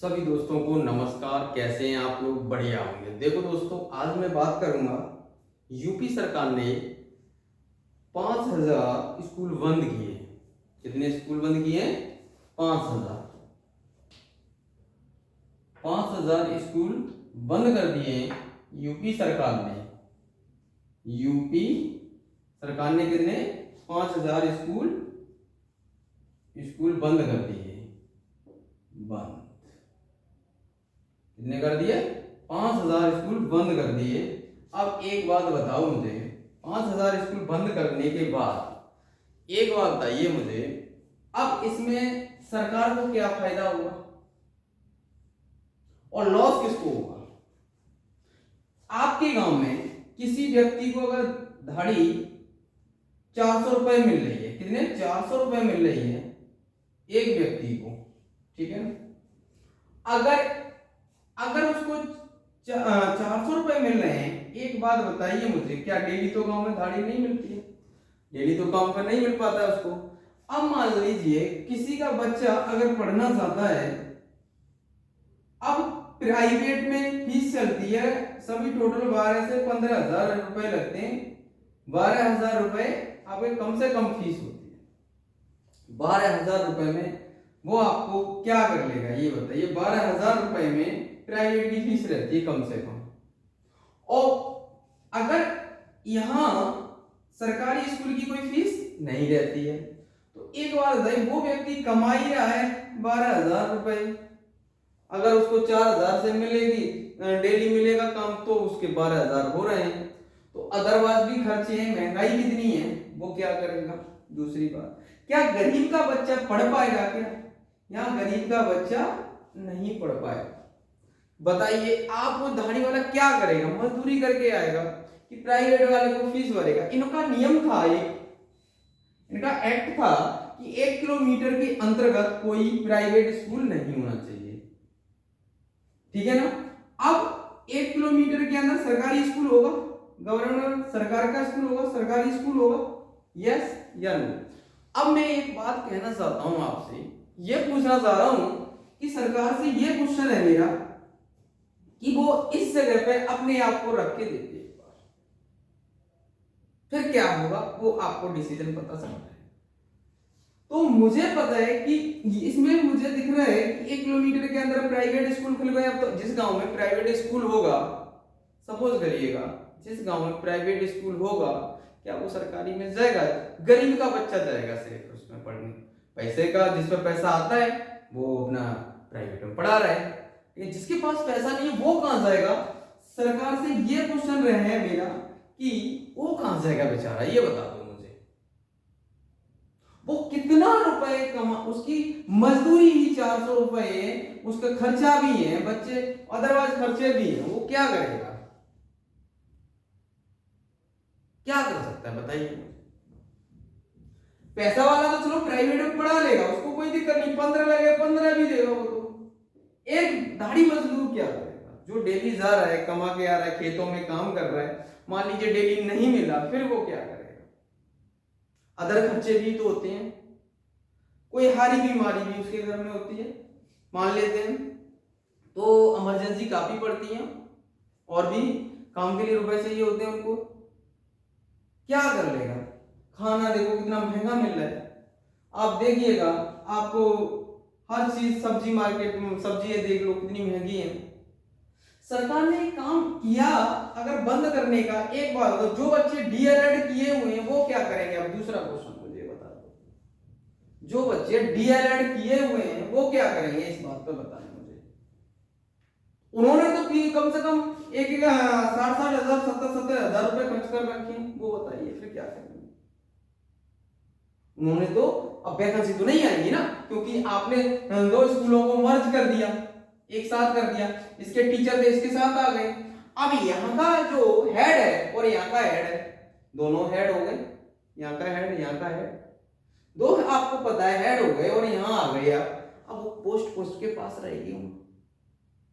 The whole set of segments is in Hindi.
सभी दोस्तों को नमस्कार। कैसे हैं आप लोग? बढ़िया होंगे। देखो दोस्तों, आज मैं बात करूंगा। यूपी सरकार ने 5,000 स्कूल बंद किए। कितने स्कूल बंद किए? 5,000। 5,000 स्कूल बंद कर दिए यूपी सरकार ने। यूपी सरकार ने कितने? 5,000 स्कूल स्कूल बंद कर दिए। बंद कितने कर दिए? 5,000 स्कूल बंद कर दिए। अब एक बात बताओ मुझे, 5,000 स्कूल बंद करने के बाद एक बात बताइए मुझे, अब इसमें सरकार को क्या फायदा होगा और लॉस किसको होगा? आपके गांव में किसी व्यक्ति को अगर दिहाड़ी 400 रुपए मिल रही है, कितने? 400 रुपए मिल रही है एक व्यक्ति को, ठीक है ना? अगर अगर उसको 400 रुपए मिल रहे हैं, एक बात बताइए मुझे, क्या डेली तो गांव में दिहाड़ी नहीं मिलती है? डेली तो काम पर नहीं मिल पाता है उसको। अब मान लीजिए किसी का बच्चा अगर पढ़ना चाहता है, अब प्राइवेट में फीस चलती है, सभी टोटल 12 से 15,000 रुपए लगते हैं। 12,000 रुपए आपके कम से कम फीस होती है। 12,000 रुपए में वो आपको क्या कर लेगा ये बताइए? 12,000 रुपए में प्राइवेट की फीस रहती है कम से कम। और अगर यहां सरकारी स्कूल की कोई फीस नहीं रहती है, तो एक बार बताइए, वो व्यक्ति कमा ही रहा है 12,000 रुपए। अगर उसको 4,000 से मिलेगी, डेली मिलेगा काम, तो उसके 12,000 हो रहे हैं। तो अदरवाइज भी खर्चे हैं, महंगाई कितनी है, वो क्या करेगा? दूसरी बात, क्या गरीब का बच्चा पढ़ पाएगा? क्या यहाँ गरीब का बच्चा नहीं पढ़ पाएगा? बताइए, आप वो दिहाड़ी वाला क्या करेगा? मजदूरी करके आएगा कि प्राइवेट वाले को फीस भरेगा? इनका नियम था, इनका एक्ट था कि 1 किलोमीटर के अंतर्गत कोई प्राइवेट स्कूल नहीं होना चाहिए, ठीक है ना? अब 1 किलोमीटर के अंदर सरकारी स्कूल होगा, गवर्नमेंट सरकार का स्कूल होगा, सरकारी स्कूल होगा, यस या नो? अब मैं एक बात कहना चाहता हूं आपसे, ये पूछना चाह रहा हूं कि सरकार से ये क्वेश्चन है मेरा कि वो इस जगह पे अपने आप को रख के देते एक बार, फिर क्या होगा वो आपको डिसीजन पता चलता है। तो मुझे पता है कि इसमें मुझे दिख रहा है कि 1 किलोमीटर के अंदर प्राइवेट स्कूल खुल गए। अब तो जिस गांव में प्राइवेट स्कूल होगा, सपोज करिएगा जिस गांव में प्राइवेट स्कूल होगा, क्या वो सरकारी में जाएगा? गरीब का बच्चा जाएगा सिर्फ उसमें पढ़ने। पैसे का, जिस पर पैसा आता है वो अपना प्राइवेट में पढ़ा रहा है, लेकिन जिसके पास पैसा नहीं है वो कहां जाएगा? सरकार से ये क्वेश्चन रहे हैं मेरा कि वो कहां जाएगा बेचारा, ये बता दो मुझे। वो कितना रुपए कमा, उसकी मजदूरी ही 400 रुपए है, उसका खर्चा भी है, बच्चे अदरवाइज खर्चे भी है, वो क्या करेगा? क्या कर सकता है बताइए? पैसा वाला तो चलो प्राइवेट में पढ़ा लेगा, उसको कोई दिक्कत नहीं, 15 लगे 15 भी देगा वो तो। एक दाढ़ी मजदूर क्या करेगा जो डेली जा रहा है, कमा के आ रहा है, खेतों में काम कर रहा है, मान लीजिए डेली नहीं मिला, फिर वो क्या करेगा? अदर खर्चे भी तो होते हैं, कोई हारी बीमारी भी उसके घर में होती है मान लेते हैं, तो इमरजेंसी काफी पड़ती है, और भी काम के लिए रुपए चाहिए होते हैं उनको, क्या कर लेगा? खाना देखो कितना महंगा मिल रहा है, आप देखिएगा, आपको हर चीज, सब्जी मार्केट में सब्जी देख लो कितनी महंगी है। सरकार ने काम किया अगर बंद करने का, एक बात तो जो बच्चे डीएलएड किए हुए हैं वो क्या करेंगे? अब दूसरा क्वेश्चन मुझे बता दो, जो बच्चे डीएलएड किए हुए हैं वो क्या करेंगे? इस बात पे बताएं मुझे। उन्होंने तो कम से कम एक 60,000 70,000 रुपए खर्च कर रखे हैं, वो बताइए फिर क्या करेंगे? उन्होंने तो, अब वैकेंसी तो नहीं आएगी ना, क्योंकि आपने दो स्कूलों को मर्ज कर दिया, एक साथ कर दिया, इसके टीचर थे इसके साथ आ गए। अब यहाँ का जो हेड है और यहाँ का हेड है, दोनों हेड हो गए, यहाँ का हेड यहाँ का हेड, दो आपको पता है हेड हो गए और यहाँ आ गए आप। अब वो पोस्ट के पास रहेगी,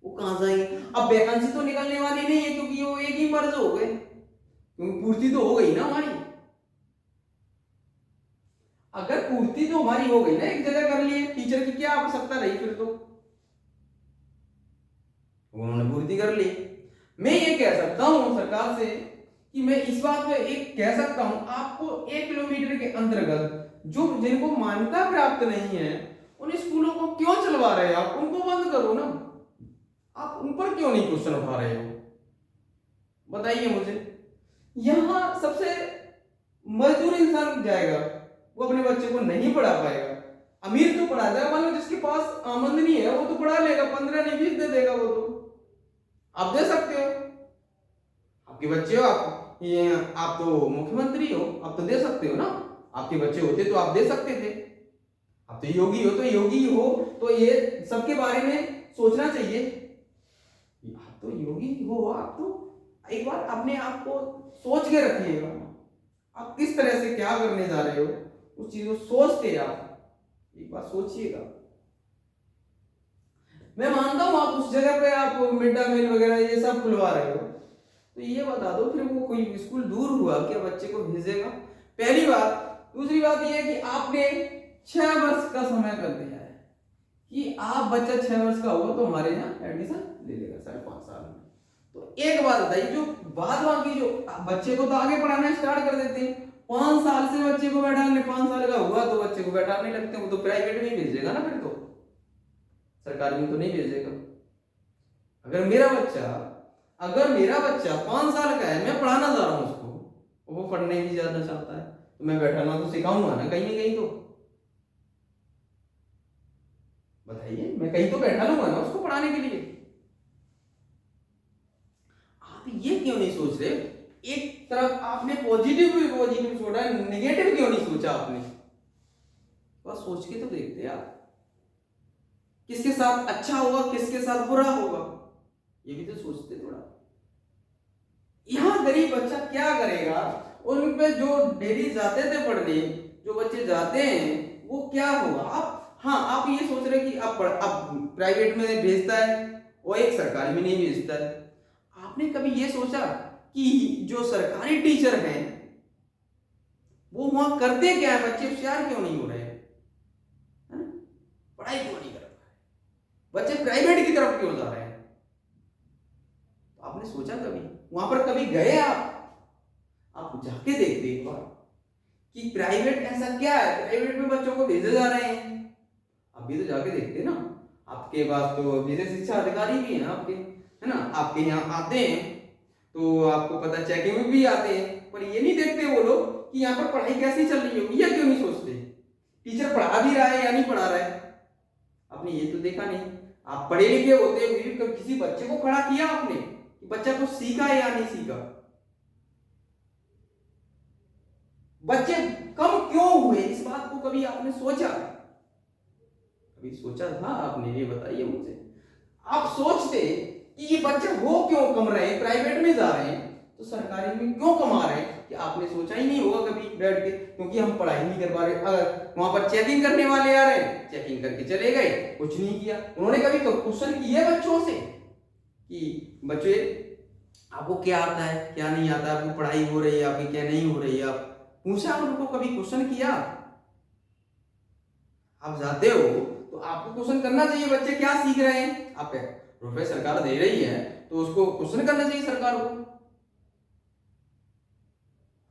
वो कहां जाएंगे? अब वैकेंसी तो निकलने वाली नहीं है, क्योंकि वो एक ही मर्ज हो गए, क्योंकि पूर्ति तो हो गई ना हमारी। अगर पूर्ति तो हमारी हो गई ना, एक जगह कर लिए, टीचर की क्या आवश्यकता रही फिर? तो उन्होंने पूर्ति कर ली। मैं ये कह सकता हूँ सरकार से कि मैं इस बात पे एक कह सकता हूँ, आपको 1 किलोमीटर के अंतर्गत जो जिनको मान्यता प्राप्त नहीं है उन स्कूलों को क्यों चलवा रहे हैं आप? उनको बंद करो ना। आप उन पर क्यों नहीं क्वेश्चन उठा रहे हो, बताइए मुझे। यहाँ सबसे मजदूर इंसान जाएगा, वो अपने बच्चे को नहीं पढ़ा पाएगा। अमीर तो पढ़ा जाएगा, मान लो जिसके पास आमदनी है वो तो पढ़ा लेगा, 15 नहीं 20 दे देगा, वो तो आप दे सकते हो। आपके बच्चे हो, आप तो मुख्यमंत्री हो, आप तो दे सकते हो ना। आपके बच्चे होते तो आप दे सकते थे। आप तो योगी हो तो ये सबके बारे में सोचना चाहिए। आप तो योगी हो, आप तो एक बार अपने आप को सोच के रखिएगा, आप किस तरह से क्या करने जा रहे हो, उस चीज को सोचते आप एक बार सोचिएगा। मैं मानता हूं आप उस जगह पे आप मिड डे मील वगैरह ये सब खुलवा रहे हो, तो ये बता दो फिर वो कोई स्कूल दूर हुआ क्या बच्चे को भेजेगा? पहली बात। दूसरी बात ये है कि आपने 6 वर्ष का समय कर दिया है कि आप बच्चा 6 वर्ष का होगा तो हमारे यहाँ एडमिशन ले लेगा 5.5 साल में। तो एक बात बताइए, जो बाद बाकी जो बच्चे को तो आगे पढ़ाना स्टार्ट कर देते हैं, 5 साल से बच्चे को बैठाने, 5 साल का हुआ तो बच्चे को बैठाने लगते हैं, वो तो प्राइवेट में ही भेजेगा ना, फिर तो सरकारी में तो नहीं भेजेगा। अगर मेरा बच्चा 5 साल का है, मैं पढ़ाना चाह रहा हूँ उसको, वो पढ़ने भी जाना चाहता है, तो मैं बैठाना तो सिखाऊंगा ना कहीं ना कहीं, तो बताइए, मैं कहीं तो बैठा लूंगा ना उसको पढ़ाने के लिए। आप ये क्यों नहीं सोच रहे? एक तरफ आपने पॉजिटिव सोचा, नेगेटिव क्यों नहीं सोचा आपने? बस सोच के तो देखते आप, किसके साथ अच्छा होगा, किसके साथ बुरा होगा, ये भी तो सोचते थोड़ा। यहां गरीब बच्चा क्या करेगा? उन पे जो डेली जाते थे पढ़ने, जो बच्चे जाते हैं वो क्या होगा? आप ये सोच रहे कि अब प्राइवेट में भेजता है और एक सरकारी में नहीं भेजता है। आपने कभी ये सोचा कि जो सरकारी टीचर हैं वो वहां करते क्या है? बच्चे होशियार क्यों नहीं हो रहे हैं? पढ़ाई क्यों नहीं कर रहे? बच्चे प्राइवेट की तरफ क्यों जा रहे हैं? तो आपने सोचा कभी? वहां पर कभी गए आप जाके देखते एक बार कि प्राइवेट ऐसा क्या है, प्राइवेट में बच्चों को भेजे जा रहे हैं। आप भी तो जाके देखते ना, आपके पास तो विशेष शिक्षा अधिकारी भी हैं आपके, है ना, आपके यहाँ आते हैं तो आपको पता, चेकिंग में भी आते हैं, पर ये नहीं देखते वो लोग कि यहाँ पर पढ़ाई कैसी चल रही होगी, या क्यों नहीं सोचते टीचर पढ़ा भी रहा है या नहीं पढ़ा रहा है? आपने ये तो देखा नहीं। आप पढ़े लिखे होते हुए भी किसी बच्चे को खड़ा किया आपने कि बच्चा कुछ सीखा है या नहीं सीखा? बच्चे कम क्यों हुए, इस बात को कभी आपने सोचा? कभी सोचा था आपने? ये बताइए मुझे। आप सोचते कि ये बच्चे हो क्यों कम रहे हैं, प्राइवेट में जा रहे हैं तो सरकारी में क्यों कमा रहे हैं, कि आपने सोचा ही नहीं होगा कभी बैठ के, क्योंकि हम पढ़ाई नहीं कर पा रहे। अगर वहां पर चेकिंग करने वाले आ रहे हैं, चेकिंग करके चले गए, कुछ नहीं किया। उन्होंने कभी क्वेश्चन किए बच्चों से कि बच्चे आपको क्या आता है, क्या नहीं आता, आपकी पढ़ाई हो रही है, आपकी क्या नहीं हो रही है, आप पूछा उनको? कभी क्वेश्चन किया? आप जाते हो तो आपको क्वेश्चन करना चाहिए, बच्चे क्या सीख रहे हैं। आप रुपए सरकार दे रही है तो उसको क्वेश्चन करना चाहिए सरकार को।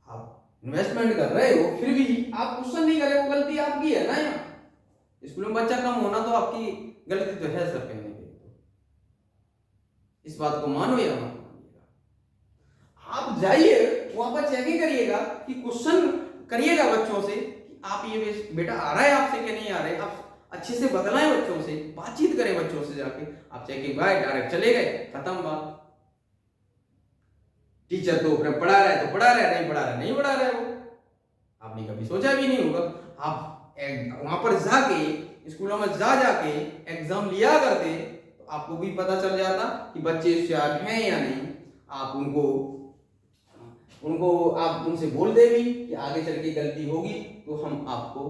आप इन्वेस्टमेंट कर रहे हो फिर भी आप क्वेश्चन नहीं कर रहे, वो गलती आपकी है ना। यहाँ स्कूल में बच्चा कम होना तो आपकी गलती तो है सर, कहने के इस बात को मानो या मत मानिएगा। आप जाइए वहां पर चेकिंग करिएगा कि क्वेश्चन करिएगा बच्चों से कि आप ये बेटा आ रहा है आपसे कि नहीं आ रहा है, आप अच्छे से बतलाएं बच्चों से, बातचीत करें बच्चों से जाके। आप चेकिंग भाई डायरेक्ट चले गए, खत्म बात। टीचर तो पढ़ा रहा है तो पढ़ा रहा है, नहीं पढ़ा रहा है नहीं पढ़ा रहा है, वो आपने कभी सोचा भी नहीं होगा। आप वहां पर जाके स्कूलों में जाके एग्जाम लिया करते तो आपको भी पता चल जाता कि बच्चे होशियार हैं या नहीं। आप उनको आप उनसे बोल दे भी कि आगे चल के गलती होगी तो हम आपको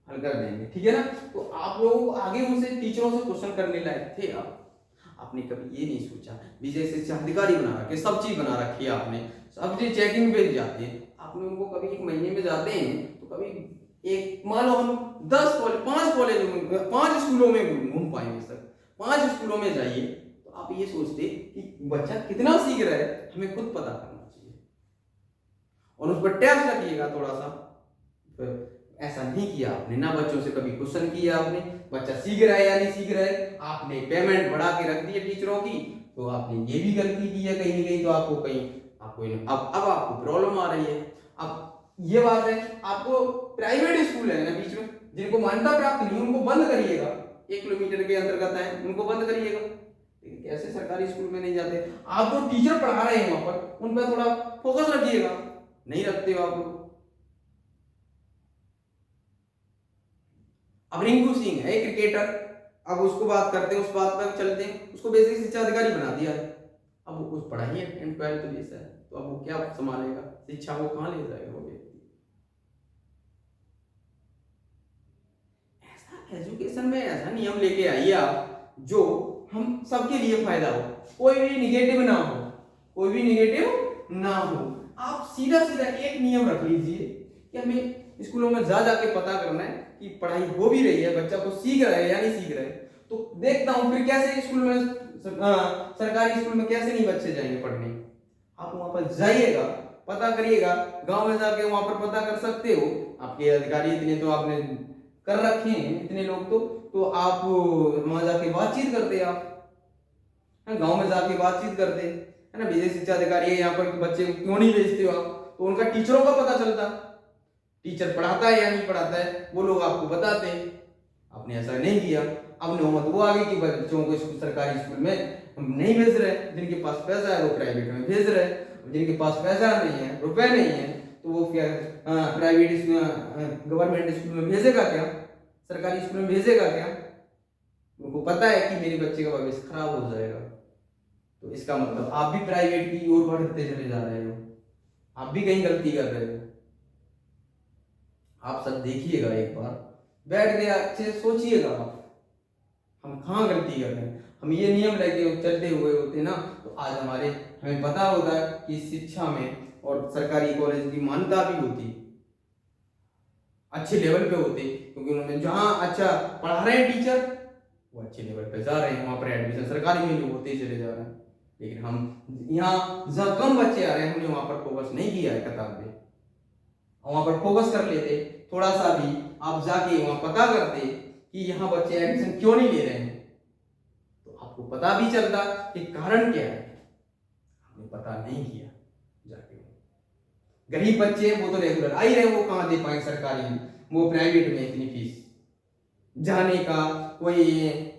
हल कर देंगे, ठीक है ना। तो आप लोग आगे उनसे टीचरों से क्वेश्चन करने लायक थे। आपने कभी ये नहीं सोचा, विजय शिक्षा अधिकारी बना रखे, सब चीज बना रखी है आपने, सब चीज चेकिंग पे जाते हैं। आपने उनको कभी 1 महीने में जाते हैं तो कभी एक, मान लो हम 5 स्कूलों में घूम पाएंगे सर, 5 स्कूलों में जाइए तो आप ये सोचते कि बच्चा कितना सीख रहा है, हमें खुद पता करना चाहिए और उस पर टेस्ट रखिएगा थोड़ा सा। तो ऐसा नहीं किया आपने, ना बच्चों से कभी क्वेश्चन किया आपने, बच्चा सीख रहा है या नहीं सीख रहा है, आपने पेमेंट बढ़ा के रख दी है टीचरों की, तो आपने ये भी गलती की है कहीं ना कहीं, तो आपको कहीं आपको अब आपको प्रॉब्लम आ रही है। अब ये बात है, आपको प्राइवेट स्कूल है ना बीच में जिनको मान्यता प्राप्त नहीं, उनको बंद करिएगा, 1 किलोमीटर के अंतर्गत है, उनको बंद करिएगा। लेकिन कैसे सरकारी स्कूल में नहीं जाते आप, जो टीचर पढ़ा रहे हैं वहां पर उन पर थोड़ा फोकस रखिएगा, नहीं रखते हो आप लोग। अब रिंकू सिंह है क्रिकेटर, अब उसको बात करते हैं, उस बात पर चलते हैं, उसको बेसिक शिक्षा अधिकारी बना दिया है, अब वो कुछ पढ़ाई है 10th 12th बेस है, तो अब वो क्या संभालेगा शिक्षा, वो कहाँ ले जाएगा वो व्यक्ति। ऐसा एजुकेशन में ऐसा नियम लेके आइए आप जो हम सबके लिए फायदा हो, कोई भी निगेटिव ना हो, कोई भी निगेटिव ना हो। आप सीधा सीधा एक नियम रख लीजिए कि हमें स्कूलों में जा जाके पता करना है कि पढ़ाई हो भी रही है, बच्चा को सीख रहा है या नहीं सीख रहा है। तो देखता हूं फिर कैसे स्कूल में सरकारी स्कूल में कैसे नहीं बच्चे जाएंगे पढ़ने। आप वहां पर जाइएगा, पता करिएगा, गांव में जाके वहां पर पता कर सकते हो, आपके अधिकारी इतने तो आपने कर रखे हैं इतने लोग, तो आप वहां जाके बातचीत करते, आप गांव में जाके बातचीत करते है ना, बेसिक शिक्षा अधिकारी है यहाँ पर, बच्चे क्यों नहीं भेजते हो आप, तो उनका टीचरों का पता चलता, टीचर पढ़ाता है या नहीं पढ़ाता है वो लोग आपको बताते। आपने ऐसा नहीं किया, अब नौबत वो आ गई कि बच्चों को सरकारी स्कूल में हम नहीं भेज रहे, जिनके पास पैसा है वो प्राइवेट में भेज रहे, जिनके पास पैसा नहीं है, रुपए नहीं है, तो वो क्या प्राइवेट गवर्नमेंट स्कूल में भेजेगा क्या, सरकारी स्कूल में भेजेगा क्या। उनको पता है कि मेरे बच्चे का भविष्य खराब हो जाएगा, तो इसका मतलब आप भी प्राइवेट की ओर बढ़ते चले जा रहे हो, आप भी कहीं गलती कर रहे हो। आप सब देखिएगा, एक बार बैठ के अच्छे से सोचिएगा आप, हम कहाँ गलती कर रहे हैं। हम ये नियम लेके चलते हुए होते ना, तो आज हमें पता होता है कि शिक्षा में और सरकारी कॉलेज की मान्यता भी होती, अच्छे लेवल पे होते, क्योंकि उन्होंने जहाँ अच्छा पढ़ा रहे हैं टीचर वो अच्छे लेवल पे जा रहे हैं, वहाँ पर एडमिशन सरकारी में लोग होते ही चले जा रहे हैं। लेकिन हम यहाँ जहाँ कम बच्चे आ रहे हैं, हमने वहाँ पर फोकस नहीं किया है किताब पे, वहाँ पर फोकस कर लेते थोड़ा सा भी, आप जाके वहाँ पता करते कि यहाँ बच्चे एडमिशन क्यों नहीं ले रहे हैं, तो आपको पता भी चलता कि कारण क्या है। आपने पता नहीं किया, जाके गरीब बच्चे वो तो रेगुलर आ ही रहे, वो कहाँ दे पाए सरकारी, वो प्राइवेट में इतनी फीस, जाने का कोई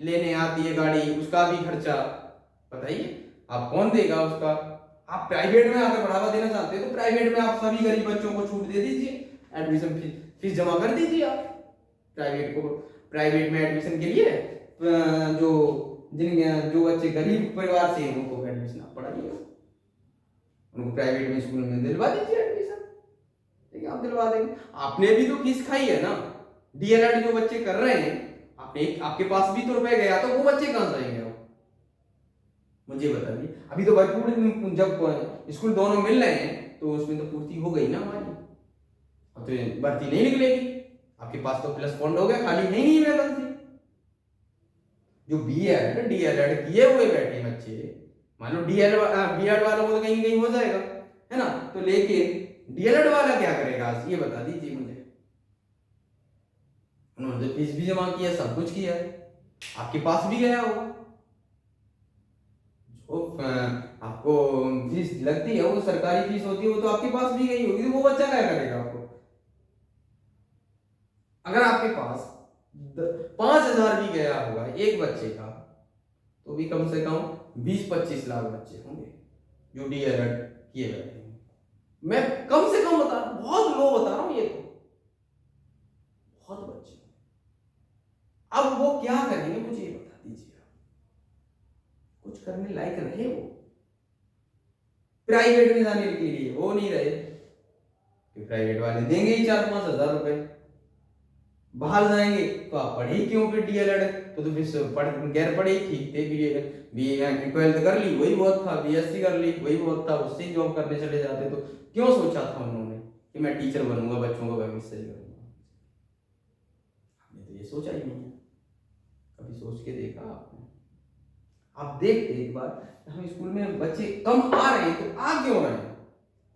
लेने आती है गाड़ी, उसका भी खर्चा, बताइए आप कौन देगा उसका। आप प्राइवेट में अगर बढ़ावा देना चाहते हैं तो प्राइवेट में आप सभी गरीब बच्चों को छूट दे दीजिए, एडमिशन फीस जमा कर दीजिए आप प्राइवेट में एडमिशन के लिए, जो बच्चे गरीब परिवार से हैं उनको एडमिशन आप पढ़ाइए, उनको प्राइवेट में स्कूल में दिलवा दीजिए एडमिशन, ठीक है आप दिलवा देंगे। आपने भी तो फीस खाई है ना, डीएलएड जो बच्चे कर रहे हैं, आपके पास भी तो रुपए गया, तो वो बच्चे कहां जाएंगे आप मुझे बताइए। अभी तो भरपूर जब स्कूल दोनों मिल रहे हैं तो उसमें तो पूर्ति हो गई ना हमारी, अब तो भर्ती नहीं निकलेगी, आपके पास तो प्लस पॉइंट हो गया, खाली नहीं है वैकेंसी। जो बीएड डीएलएड किए हुए बैठे बच्चे, मान लो बीएड वालों को तो कहीं कहीं हो जाएगा है ना, तो लेकिन डीएलएड वाला क्या करेगा ये बता दीजिए मुझे। उन्होंने तो फीस भी जमा किया, सब कुछ किया है, आपके पास भी गया होगा, जो आपको फीस लगती है वो सरकारी फीस होती है, वो तो आपके पास भी गई होगी, तो वो बच्चा क्या करेगा आपको। अगर आपके पास 5,000 भी गया होगा एक बच्चे का, तो भी कम से कम 20-25 लाख बच्चे होंगे जो डीएलएड किए बैठे हैं। मैं कम से कम बता रहा हूं, बहुत लो बता रहा हूं, ये तो बहुत बच्चे। अब वो क्या करेंगे मुझे बता दीजिए, कुछ करने लायक रहे वो, प्राइवेट में जाने के लिए वो नहीं रहे, प्राइवेट वाले देंगे ही 4-5 हजार रुपए, बाहर जाएंगे तो आप पढ़े क्यों फिर डीएलएड, तो फिर गैर पढ़े ठीक थे, बी 12th कर ली वही बहुत था, बीएससी कर ली वही बहुत था, उससे जॉब करने चले जाते, तो क्यों सोचा था उन्होंने कि मैं टीचर बनूंगा, बच्चों का भविष्य सही करूंगा। हमने तो ये सोचा ही नहीं है, कभी सोच के देखा आपने। आप देखते एक बार, हम स्कूल में बच्चे कम आ रहे हैं तो आ क्यों रहे हैं?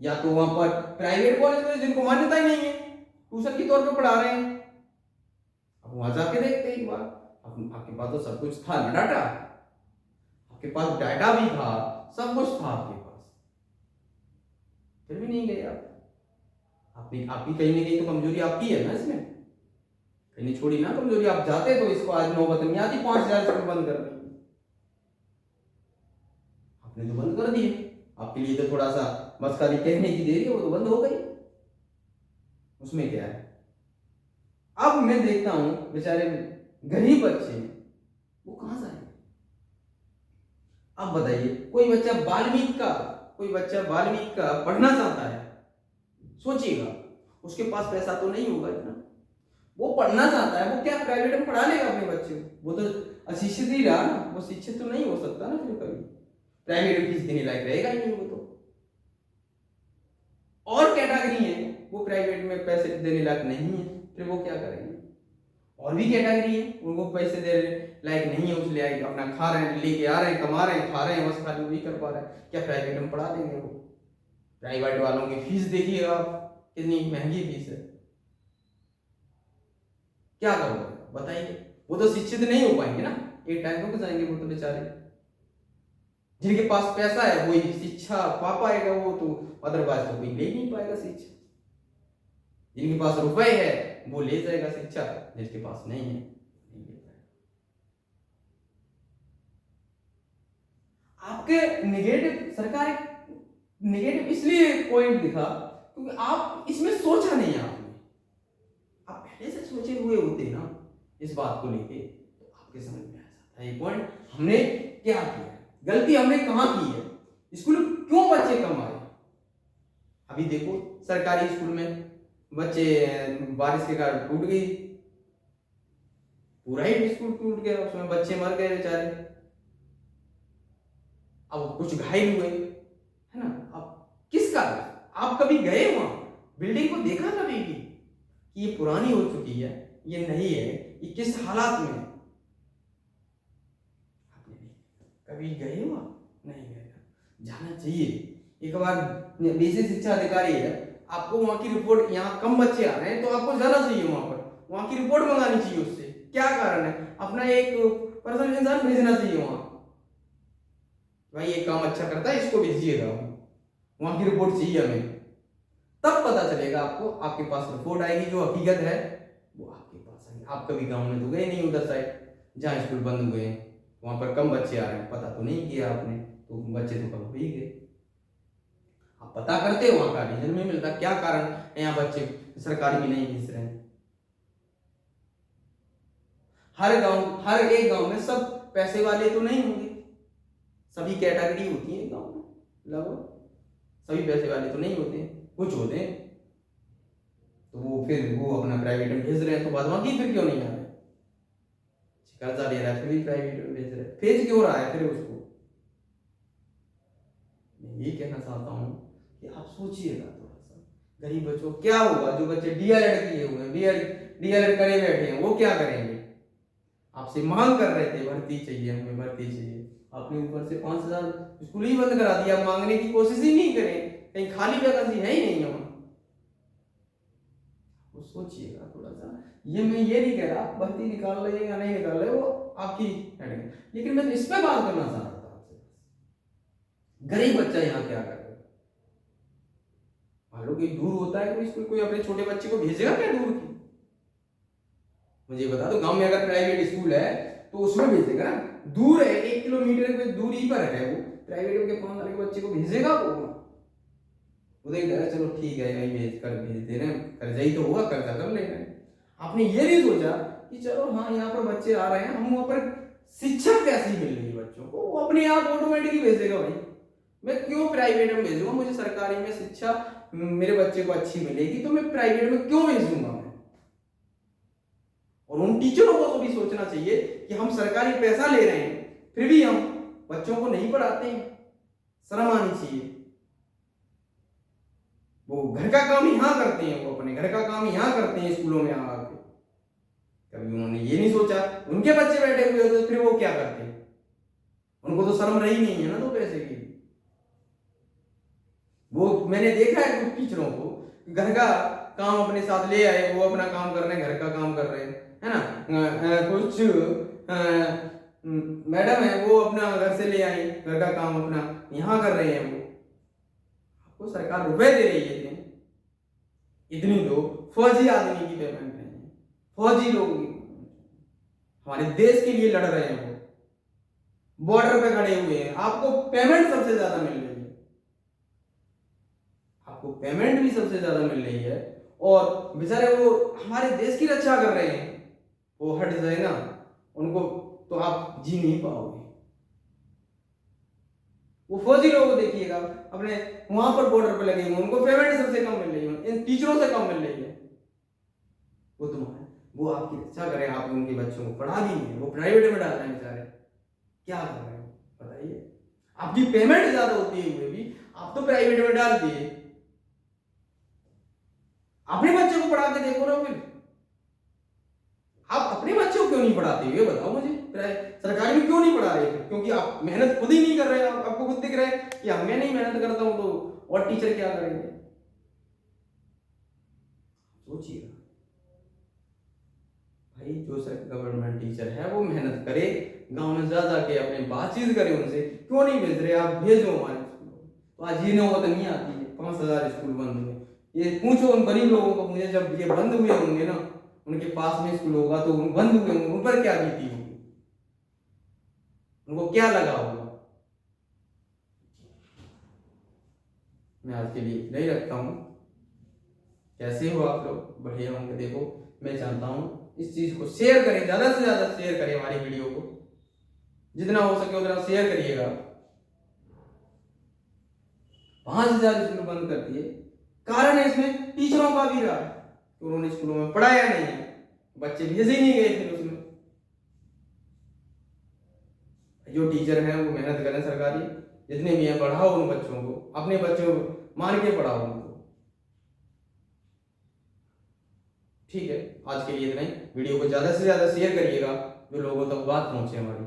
या तो वहां पर प्राइवेट कॉलेज में जिनको मान्यता ही नहीं है, ट्यूशन के तौर पे पढ़ा रहे हैं। अब वहां जाके देखते एक बार, आपके पास तो सब कुछ था ना, डाटा, आपके पास डाटा भी था, सब कुछ था आपके पास, फिर भी नहीं गए आप। आपकी कहीं ना कहीं तो कमजोरी आपकी है ना इसमें, कहीं नहीं छोड़ी ना कमजोरी। आप जाते तो इसको आज नौबत नहीं आती 5,000 स्कूल बंद करने की। आपने तो बंद कर दिए, आपके लिए तो थोड़ा सा बस खाली कहने की देरी है, वो तो बंद हो गई, उसमें क्या है। अब मैं देखता हूं बेचारे गरीब बच्चे हैं, वो कहां जाएंगे? अब बताइए, कोई बच्चा वाल्मीकि का पढ़ना चाहता है, सोचिएगा, उसके पास पैसा तो नहीं होगा इतना, वो पढ़ना चाहता है, वो क्या प्राइवेट में पढ़ा लेगा अपने बच्चे को? वो तो अशिक्षित ही रहा ना, वो शिक्षित तो नहीं हो सकता ना, फिर कभी प्राइवेट में फीस देने लायक रहेगा ही नहीं वो तो। और कैटेगरी है वो प्राइवेट में पैसे देने लायक नहीं है, फिर वो क्या करेंगे? और भी कैटेगरी है उनको पैसे दे लायक नहीं है, उसलिए अपना खा रहे हैं, लेके आ रहे हैं, कमा रहे हैं, खा रहे हैं, बस खाली वही कर पा रहे हैं। क्या प्राइवेट में पढ़ा देंगे वो? प्राइवेट वालों की फीस देखिएगा आप, कितनी महंगी फीस है, क्या करोगे बताइए? वो तो शिक्षित नहीं हो पाएंगे ना, एक टाइम रुक जाएंगे वो तो बेचारे। जिनके पास पैसा है वही शिक्षा पा पाएगा, वो तो अदरवाइज तो कोई ले नहीं पाएगा शिक्षा। जिनके पास रुपए है वो ले जाएगा शिक्षा, जिसके पास नहीं है नहीं ले पाएगा। आपके नेगेटिव, सरकार नेगेटिव इसलिए पॉइंट दिखा क्योंकि आप इसमें सोचा नहीं आपने। आप पहले से सोचे हुए होते ना इस बात को लेके, तो आपके समझ में आ जाता है ये पॉइंट हमने क्या किया, गलती हमने कहां की है, स्कूल क्यों बच्चे कम आए। अभी देखो सरकारी स्कूल में बच्चे बारिश के कारण टूट गई, पूरा ही स्कूल टूट गया, उसमें बच्चे मर गए बेचारे, अब कुछ घायल हुए, है ना। अब किसका? आप कभी गए वहां बिल्डिंग को देखा कभी भी कि ये पुरानी हो चुकी है, ये नहीं है, ये किस हालात में है? आपने कभी गए वहां? नहीं गए, जाना चाहिए एक बार। बेसिक शिक्षा अधिकारी है, आपको वहां की रिपोर्ट, यहाँ कम बच्चे आ रहे हैं तो आपको जाना चाहिए वहां पर, वहां की रिपोर्ट मंगानी चाहिए उससे, क्या कारण है, अपना एक पर्सनल इंसान भेजना चाहिए वहां, भाई ये काम अच्छा करता है इसको भेजिएगा, वहां की रिपोर्ट चाहिए हमें। तब पता चलेगा आपको, आपके पास रिपोर्ट आएगी, जो हकीकत है वो आपके पास आएगी। आप कभी गांव में तो गए नहीं उधर साइड जहाँ स्कूल बंद हुए हैं, वहां पर कम बच्चे आ रहे हैं, पता तो नहीं किया आपने, तो बच्चे तो कम हो ही गए। आप पता करते हो, वहां का रीजन में मिलता क्या कारण है यहाँ बच्चे सरकारी में नहीं भेज रहे हैं। हर एक गांव में सब पैसे वाले तो नहीं होंगे, सभी कैटेगरी होती है गांव में, लगभग सभी पैसे वाले तो नहीं होते, कुछ होते हैं, तो वो फिर वो अपना प्राइवेट में भेज रहे हैं, तो बाद बाकी फिर क्यों नहीं आ रहे? कर्जा ले रहा है फिर भी प्राइवेट में भेज रहे हैं, भेज क्यों रहा है फिर उसको? मैं ये कहना चाहता हूँ कि आप सोचिएगा थोड़ा सा, गरीब बच्चों क्या होगा, जो बच्चे डीएलएड किए हुए हैं, डीएलएड करे बैठे हैं, वो क्या करेंगे? आपसे मांग कर रहे थे भर्ती चाहिए, हमें भर्ती चाहिए, आपने ऊपर से 5,000 स्कूल ही बंद करा दिया, मांगने की कोशिश ही नहीं करें, कहीं खाली जगह सी है ही नहीं वहां। वो सोचिएगा थोड़ा सा, ये मैं ये नहीं कह रहा आप भर्ती निकाल रहे या नहीं निकाल रहे, वो आपकी हेडिंग, लेकिन मैं तो इस पे बात करना चाह रहा था आपसे, गरीब बच्चा यहाँ क्या कर रहा है? मान लो कि दूर होता है कोई स्कूल, कोई अपने छोटे बच्चे को भेजेगा क्या दूर की? मुझे बता दो, गांव में अगर प्राइवेट स्कूल है तो उसमें भेजेगा ना, दूर है 1 किलोमीटर की दूरी पर है वो, प्राइवेट के 5 साल के बच्चे को भेजेगा वो? उधर चलो ठीक है यही भेज दे रहे हैं, कर्जा ही तो होगा, कर्जा कर ले रहे हैं। आपने ये नहीं सोचा कि चलो हाँ यहाँ पर बच्चे आ रहे हैं, हम वहां पर शिक्षा कैसी मिल रही है बच्चों को, वो अपने आप ऑटोमेटिकली भेजेगा, भाई मैं क्यों प्राइवेट में भेजूंगा, मुझे सरकारी में शिक्षा मेरे बच्चे को अच्छी मिलेगी तो मैं प्राइवेट में क्यों भेजूंगा मैं? और उन टीचरों को तो भी सोचना चाहिए कि हम सरकारी पैसा ले रहे हैं फिर भी हम बच्चों को नहीं पढ़ाते हैं, शर्म आनी चाहिए। वो घर का काम यहाँ करते हैं, वो अपने घर का काम यहाँ करते हैं स्कूलों में आके, कभी उन्होंने ये नहीं सोचा उनके बच्चे बैठे हुए तो फिर वो क्या करते हैं, उनको तो शर्म रही नहीं है ना दो पैसे की। वो मैंने देखा है कुछ टीचरों को, घर का काम अपने साथ ले आए, वो अपना काम कर रहे हैं, घर का काम कर रहे हैं, है ना। कुछ मैडम है वो अपना घर से ले आई, घर का काम अपना यहाँ कर रहे हैं। वो आपको सरकार रुपए दे रही है इतनी, तो फौजी आदमी की पेमेंट नहीं है। फौजी लोग हमारे देश के लिए लड़ रहे हैं, वो बॉर्डर पे खड़े हुए हैं, आपको पेमेंट सबसे ज्यादा मिल रही है, आपको पेमेंट भी सबसे ज्यादा मिल रही है, और बेचारे वो हमारे देश की रक्षा कर रहे हैं। वो हट जाए ना उनको तो आप जी नहीं पाओगे। वो फौजी लोगों को देखिएगा अपने वहां पर बॉर्डर पे लगे हुए, उनको पेमेंट सबसे कम मिल रही है, इन टीचरों से कम मिल रही है। वो तुम्हारे वो आपकी रक्षा करें, आप उनके बच्चों को पढ़ा भी नहीं, वो प्राइवेट में डाल रहे हैं बेचारे, क्या कर रहे हैं बताइए। आपकी पेमेंट ज्यादा होती है हुए भी आप तो प्राइवेट में डाल दिए। अपने बच्चों को पढ़ा के देखो ना, फिर आप अपने बच्चों को क्यों नहीं पढ़ाते ये बताओ मुझे। सरकारी में क्यों नहीं पढ़ा रहे? क्योंकि आप मेहनत खुद ही नहीं कर रहे हैं। आपको खुद दिख रहा है कि मैं नहीं मेहनत करता हूं तो और टीचर क्या करेंगे? सोचिएगा भाई, जो गवर्नमेंट टीचर है वो मेहनत करे, गांव में जा जाके अपने बातचीत करे उनसे। क्यों नहीं भेज रहे आप? भेजो हमारे स्कूलों। तो आज ये नौबत नहीं आती है 5,000 स्कूल बंद हुए। ये पूछो उन गरीब लोगों को, मुझे जब ये बंद हुए होंगे ना, उनके पास में स्कूल होगा तो बंद हुए होंगे, उन पर क्या बीती होगी, उनको क्या लगा होगा। मैं आज के लिए नहीं रखता हूं। कैसे हो आप लोग? बढ़िया होंगे। देखो मैं चाहता हूं इस चीज को शेयर करें, ज्यादा से ज्यादा शेयर करें हमारी वीडियो को, जितना हो सके उतना शेयर करिएगा। 5,000 स्कूल बंद कर दिए, कारण है इसमें टीचरों का भी रहा है, उन्होंने स्कूलों में पढ़ाया नहीं है, बच्चे भेजे ही नहीं गए। फिर उसमें जो टीचर हैं वो मेहनत करें, सरकारी जितने भी हैं, पढ़ाओ उन बच्चों को, अपने बच्चों को मान के पढ़ाओ उनको। ठीक है, आज के लिए इतना ही। वीडियो को ज्यादा से ज्यादा शेयर करिएगा, जो लोगों तक बात पहुंचे हमारी।